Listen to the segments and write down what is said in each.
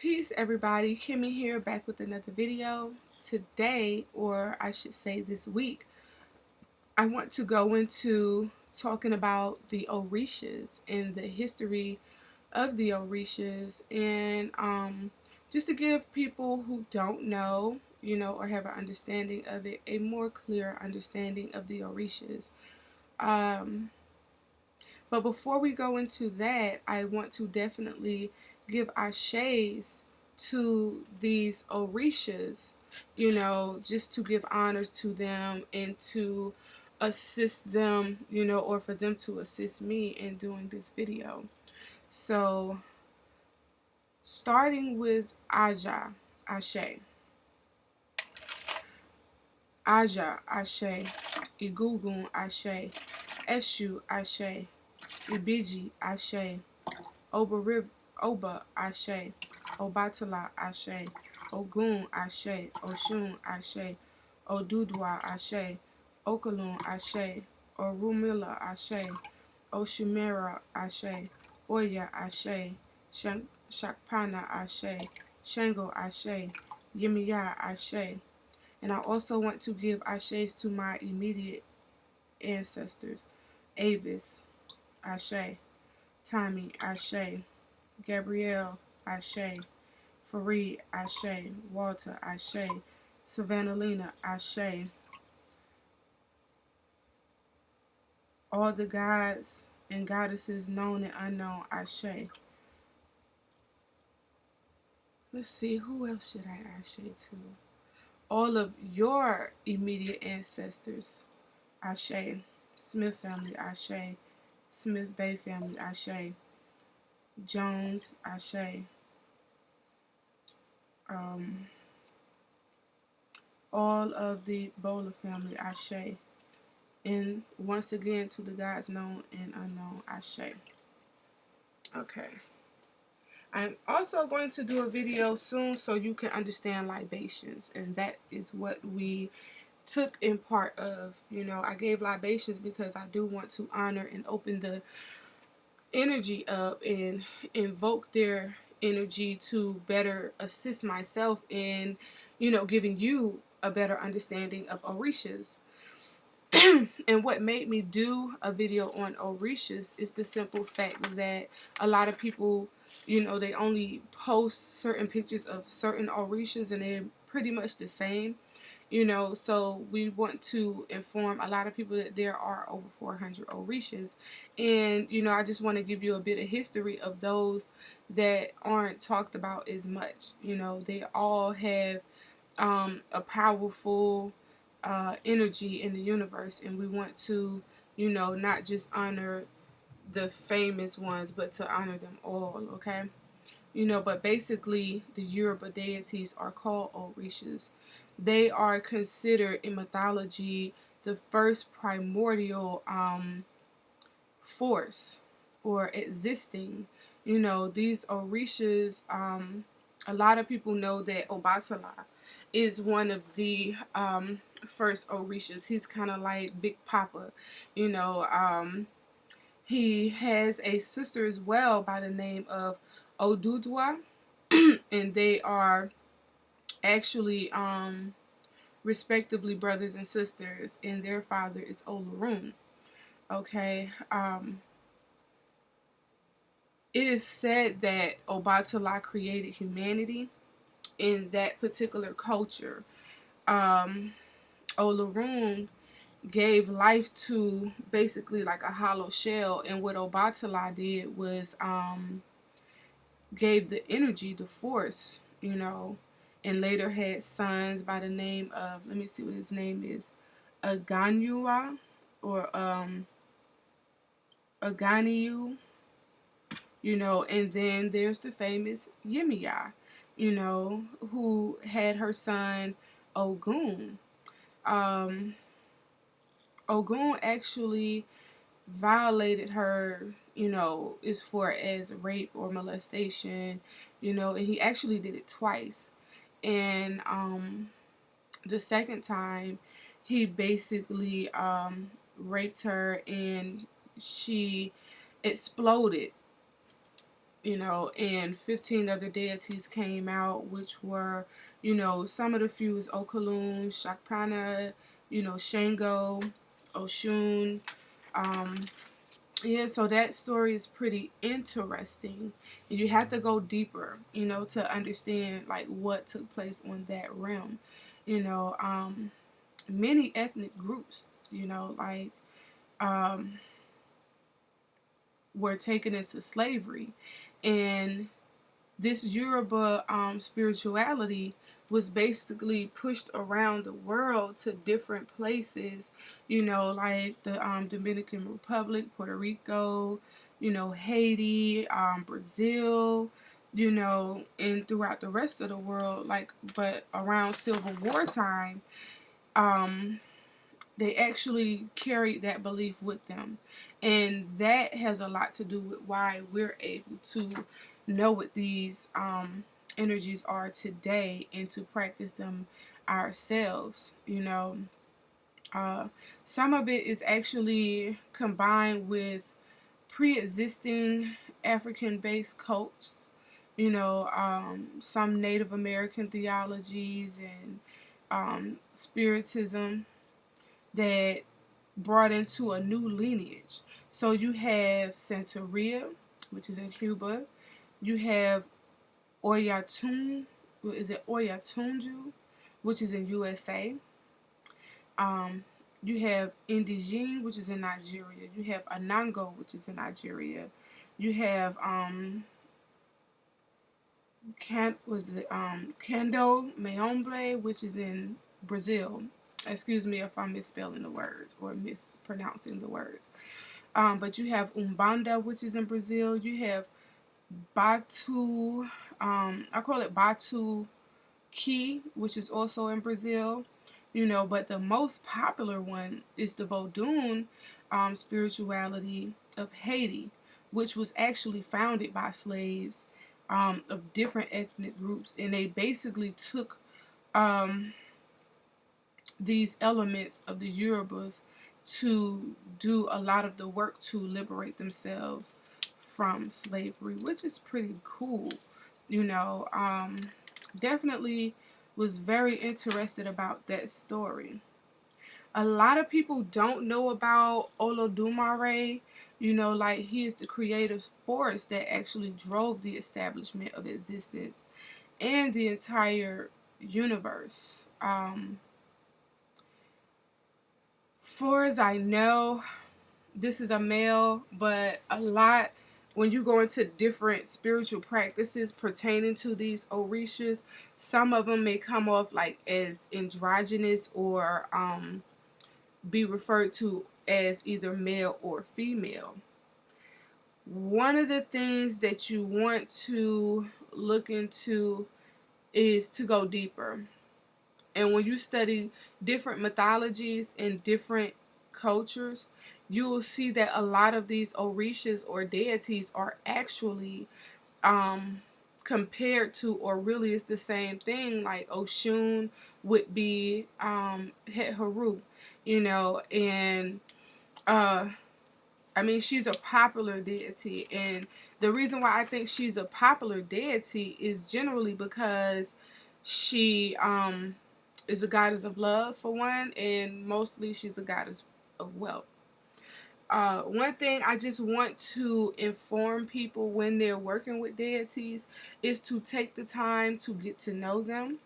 Peace everybody, Kimmy here, back with another video. Today, or I should say this week, I want to go into talking about the Orishas and the history of the Orishas, and just to give people who don't know, or have an understanding of it, a more clear understanding of the Orishas. But before we go into that, I want to definitely give ashes to these Orishas, just to give honors to them and to assist them, or for them to assist me in doing this video. So, starting with Aja, Ashe. Aja, Ashe. Igugun, Ashe. Eshu, Ashe. Ibiji, Ashe. Oba, Ashe. Obatala, Ashe. Ogun, Ashe. Oshun, Ashe. Odudwa, Ashe. Okalun, Ashe. Orumila, Ashe. Oshimera, Ashe. Oya, Ashe. Shakpana, Ashe. Shango, Ashe. Yemiya, Ashe. And I also want to give Ashes to my immediate ancestors. Avis, Ashe. Tommy, Ashe. Gabrielle, Ashe. Fareed, Ashe. Walter, Ashe. Savannah Lena, Ashe. All the gods and goddesses known and unknown, Ashe. Let's see, who else should I Ashe to? All of your immediate ancestors, Ashe. Smith family, Ashe. Smith Bay family, Ashe. Jones, Ashe. All of the Bowler family, Ashe. And once again, to the gods known and unknown, Ashe. Okay. I'm also going to do a video soon so you can understand libations. And that is what we took in part of. I gave libations because I do want to honor and open the energy up and invoke their energy to better assist myself in, giving you a better understanding of Orishas. And what made me do a video on Orishas is the simple fact that a lot of people, they only post certain pictures of certain Orishas and they're pretty much the same. So we want to inform a lot of people that there are over 400 Orishas. And, I just want to give you a bit of history of those that aren't talked about as much. They all have a powerful energy in the universe. And we want to, not just honor the famous ones, but to honor them all, okay? But basically the Yoruba deities are called Orishas. They are considered in mythology the first primordial force or existing. These Orishas, a lot of people know that Obatala is one of the first Orishas. He's kind of like Big Papa. He has a sister as well by the name of Odudwa, and they are actually respectively brothers and sisters, and their father is Olorun. Okay. It is said that Obatala created humanity in that particular culture. Olorun gave life to basically like a hollow shell, and what Obatala did was gave the energy, the force, and later had sons by the name of, let me see what his name is, Aganyua, or Aganiu, and then there's the famous Yemiya, who had her son Ogun. Ogun actually violated her, as far as rape or molestation, and he actually did it twice. And the second time, he basically raped her and she exploded, and 15 other deities came out, which were, some of the few is Okalun, Shakpana, Shango, Oshun. Um, yeah, so that story is pretty interesting. You have to go deeper, to understand like what took place on that realm. Many ethnic groups, like um, were taken into slavery, and this Yoruba spirituality was basically pushed around the world to different places, like the Dominican Republic, Puerto Rico, Haiti, Brazil, and throughout the rest of the world. But around Civil War time, um, they actually carried that belief with them. And that has a lot to do with why we're able to know what these energies are today and to practice them ourselves. Some of it is actually combined with pre-existing African-based cults, some Native American theologies and spiritism that brought into a new lineage. So you have Santeria, which is in Cuba. You have Oyatun, is it Oyatunju, which is in USA. You have Indigene, which is in Nigeria. You have Anango, which is in Nigeria. You have Kendo Meomble, which is in Brazil. Excuse me if I'm misspelling the words or mispronouncing the words. But you have Umbanda, which is in Brazil. You have Batu, I call it Batu Ki, which is also in Brazil. But the most popular one is the Vodun spirituality of Haiti, which was actually founded by slaves of different ethnic groups, and they basically took these elements of the Yorubas to do a lot of the work to liberate themselves from slavery, which is pretty cool. Definitely was very interested about that story. A lot of people don't know about Olodumare. Like he is the creative force that actually drove the establishment of existence and the entire universe. Far as I know, this is a male, but a lot when you go into different spiritual practices pertaining to these Orishas, some of them may come off like as androgynous or be referred to as either male or female. One of the things that you want to look into is to go deeper. And when you study different mythologies and different cultures, you will see that a lot of these Orishas or deities are actually compared to, or really it's the same thing. Like Oshun would be Het Haru, and I mean, she's a popular deity, and the reason why I think she's a popular deity is generally because she is a goddess of love, for one, and mostly she's a goddess of wealth. One thing I just want to inform people when they're working with deities is to take the time to get to know them.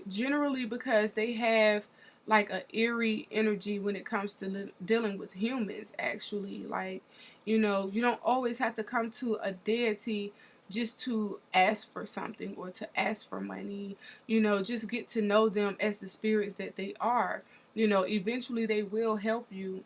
Generally because they have like a eerie energy when it comes to dealing with humans, actually. Like, you don't always have to come to a deity just to ask for something or to ask for money. Just get to know them as the spirits that they are. Eventually they will help you.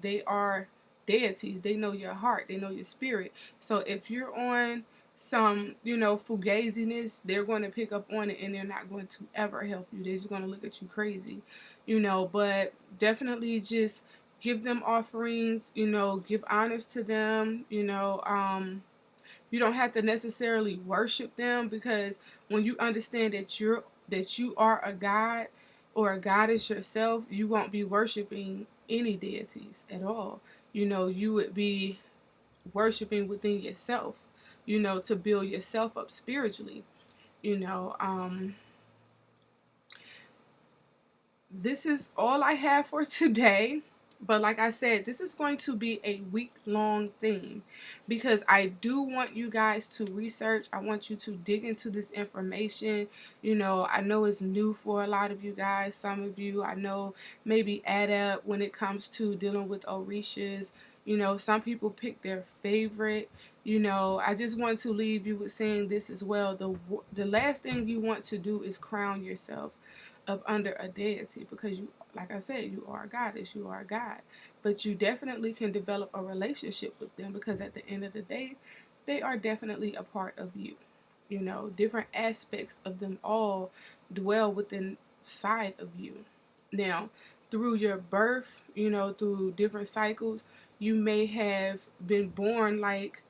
They are deities. They know your heart. They know your spirit. So if you're on some, fugaziness, they're going to pick up on it and they're not going to ever help you. They're just going to look at you crazy, but definitely just give them offerings, give honors to them, you don't have to necessarily worship them, because when you understand that you are a god or a goddess yourself, you won't be worshiping any deities at all. You would be worshiping within yourself, you know, to build yourself up spiritually. You know, this is all I have for today. But like I said, this is going to be a week-long thing because I do want you guys to research. I want you to dig into this information. You know, I know it's new for a lot of you guys. Some of you, I know, maybe adapt when it comes to dealing with Orishas. You know, some people pick their favorite. You know, I just want to leave you with saying this as well. The last thing you want to do is crown yourself up under a deity, because you, like I said, you are a goddess, you are a god, but you definitely can develop a relationship with them, because at the end of the day, they are definitely a part of you. You know, different aspects of them all dwell within side of you. Now, through your birth, you know, through different cycles, you may have been born like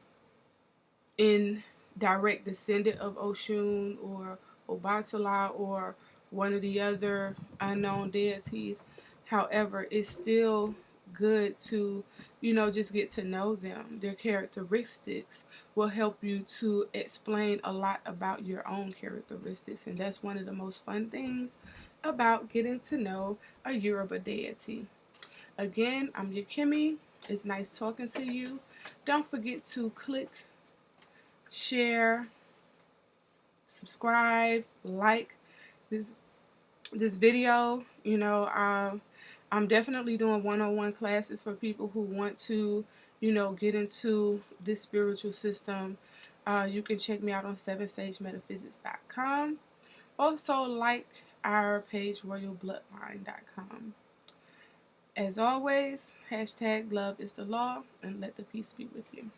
in direct descendant of Oshun or Obatala or one of the other unknown deities. However, it's still good to, you know, just get to know them. Their characteristics will help you to explain a lot about your own characteristics. And that's one of the most fun things about getting to know a Yoruba deity. Again, I'm Ykeme. It's nice talking to you. Don't forget to click, share, subscribe, like this video. You know, I'm definitely doing one-on-one classes for people who want to, you know, get into this spiritual system. You can check me out on 7sagemetaphysics.com. Also, like our page, royalbloodline.com. As always, hashtag love is the law, and let the peace be with you.